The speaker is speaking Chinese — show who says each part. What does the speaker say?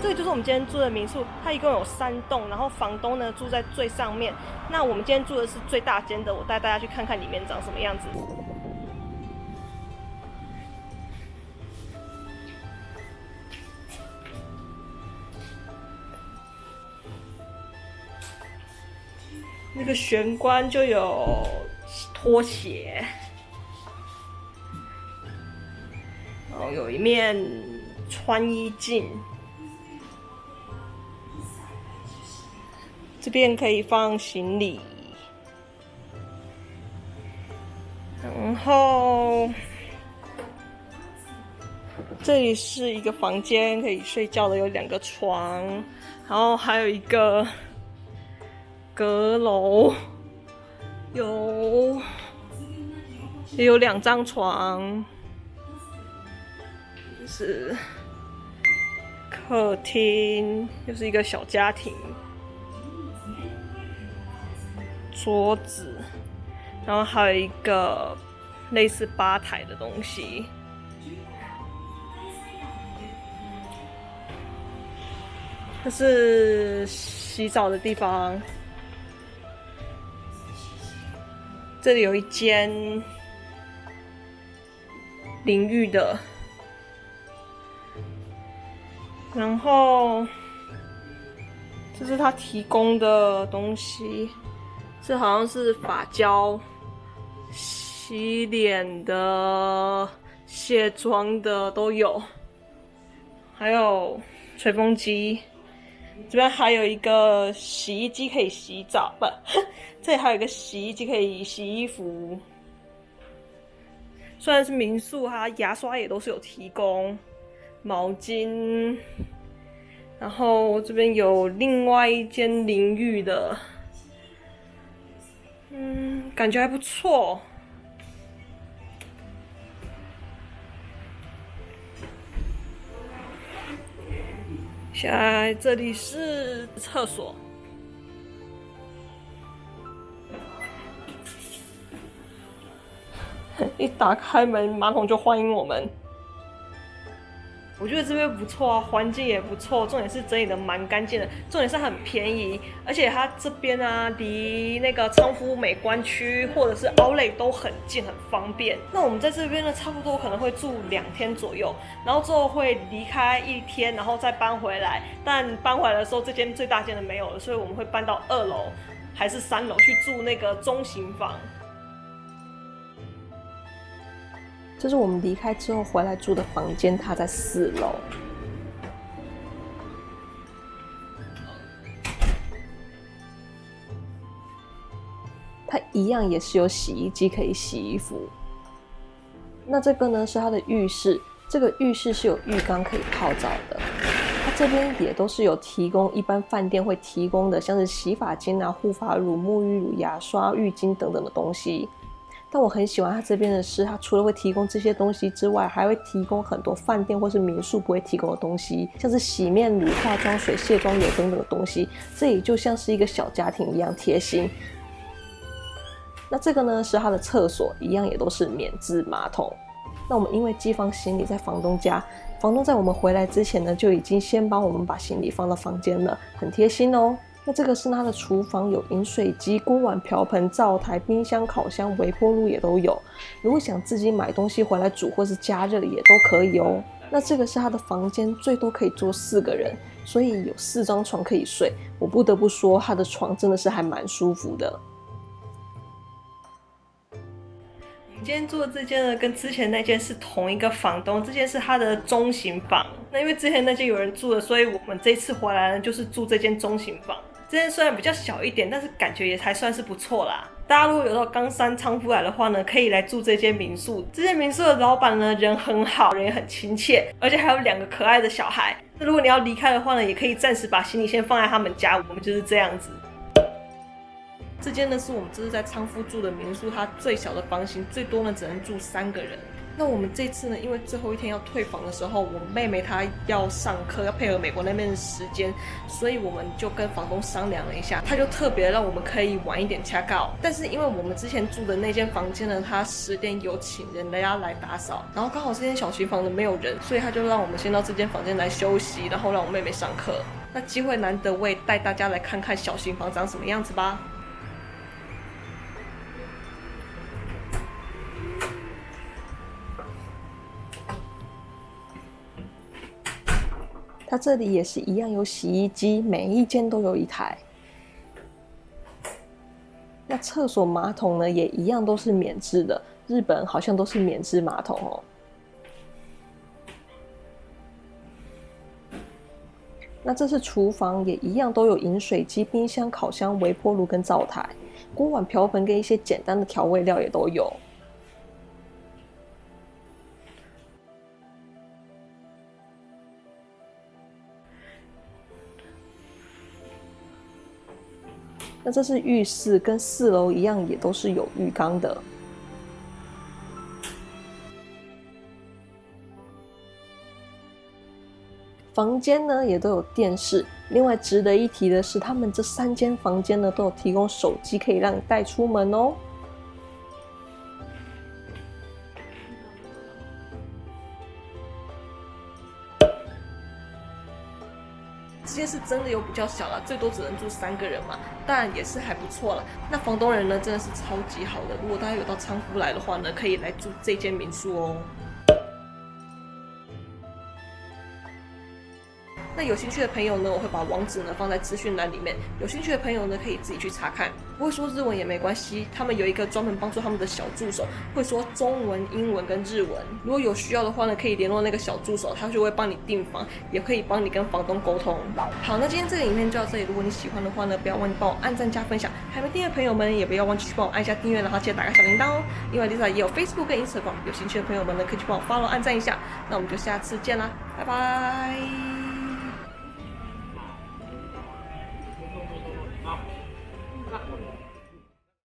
Speaker 1: 这个就是我们今天住的民宿，它一共有3栋，然后房东呢住在最上面。那我们今天住的是最大间的，我带大家去看看里面长什么样子。那个玄关就有拖鞋，然后有一面穿衣镜，这边可以放行李，然后这里是一个房间可以睡觉的，有2个床，然后还有一个阁楼，也有2张床，是客厅，又是一个小家庭，桌子，然后还有一个类似吧台的东西。这是洗澡的地方，这里有一间淋浴的，然后这是他提供的东西，这好像是发胶、洗脸的、卸妆的都有，还有吹风机。这边还有一个洗衣机可以洗澡，不，这里还有一个洗衣机可以洗衣服。虽然是民宿，它牙刷也都是有提供，毛巾，然后这边有另外一间淋浴的，感觉还不错。现在这里是厕所，一打开门，马桶就欢迎我们。我觉得这边不错啊，环境也不错，重点是整理的蛮干净的，重点是很便宜，而且它这边啊，离那个昌福美观区或者是Outlet都很近，很方便。那我们在这边呢，差不多可能会住2天左右，然后之后会离开1天，然后再搬回来。但搬回来的时候，这间最大间的没有了，所以我们会搬到2楼还是3楼去住那个中型房。这是我们离开之后回来住的房间，它在4楼。它一样也是有洗衣机可以洗衣服。那这个呢是它的浴室，这个浴室是有浴缸可以泡澡的。它这边也都是有提供一般饭店会提供的，像是洗发精啊、护发乳、沐浴乳、牙刷、浴巾等等的东西。但我很喜欢它这边的是，它除了会提供这些东西之外，还会提供很多饭店或是民宿不会提供的东西，像是洗面乳、化妆水、卸妆油等等的东西。这里就像是一个小家庭一样贴心。那这个呢是它的厕所，一样也都是免治马桶。那我们因为寄放行李在房东家，房东在我们回来之前呢，就已经先帮我们把行李放到房间了，很贴心哦。那这个是它的厨房，有饮水机、锅碗瓢盆、灶台、冰箱、烤箱、微波炉也都有。如果想自己买东西回来煮或是加热也都可以哦。那这个是它的房间，最多可以坐4个人，所以有4张床可以睡。我不得不说，它的床真的是还蛮舒服的。今天住的这间呢，跟之前那间是同一个房东，这间是他的中型房。那因为之前那间有人住了，所以我们这次回来呢，就是住这间中型房。这间虽然比较小一点，但是感觉也还算是不错啦。大家如果有到冈山昌福来的话呢，可以来住这间民宿。这间民宿的老板呢，人很好，人也很亲切，而且还有2个可爱的小孩。那如果你要离开的话呢，也可以暂时把行李先放在他们家，我们就是这样子。这间呢是我们这是在昌福住的民宿，它最小的房型，最多呢只能住3个人。那那我们这次呢，因为最后一天要退房的时候，我妹妹她要上课，要配合美国那边的时间，所以我们就跟房东商量了一下，他就特别让我们可以晚一点 check out。但是因为我们之前住的那间房间呢，他10点有请人家来打扫，然后刚好这间小型房呢没有人，所以他就让我们先到这间房间来休息，然后让我妹妹上课。那机会难得，我也带大家来看看小型房长什么样子吧。它这里也是一样有洗衣机，每一间都有一台。那厕所马桶呢，也一样都是免治的，日本好像都是免治马桶哦。那这是厨房，也一样都有饮水机、冰箱、烤箱、微波炉跟灶台，锅碗瓢盆跟一些简单的调味料也都有。那这是浴室，跟4楼一样，也都是有浴缸的。房间呢也都有电视。另外值得一提的是，他们这3间房间呢都有提供手机，可以让你带出门哦。这间是真的有比较小了，最多只能住3个人嘛，当然也是还不错了。那房东人呢真的是超级好的，如果大家有到仓库来的话呢，可以来住这间民宿哦。那有兴趣的朋友呢，我会把网址呢放在资讯栏里面，有兴趣的朋友呢可以自己去查看。不会说日文也没关系，他们有一个专门帮助他们的小助手，会说中文、英文跟日文。如果有需要的话呢，可以联络那个小助手，他就会帮你订房，也可以帮你跟房东沟通。好，那今天这个影片就到这里。如果你喜欢的话呢，不要忘记帮我按赞加分享，还没订阅的朋友们也不要忘记去帮我按下订阅，然后记得打开小铃铛哦。另外 Lisa 也有 Facebook 跟 Instagram，有兴趣的朋友们呢可以去帮我 follow 按赞一下。那我们就下次见啦，拜拜。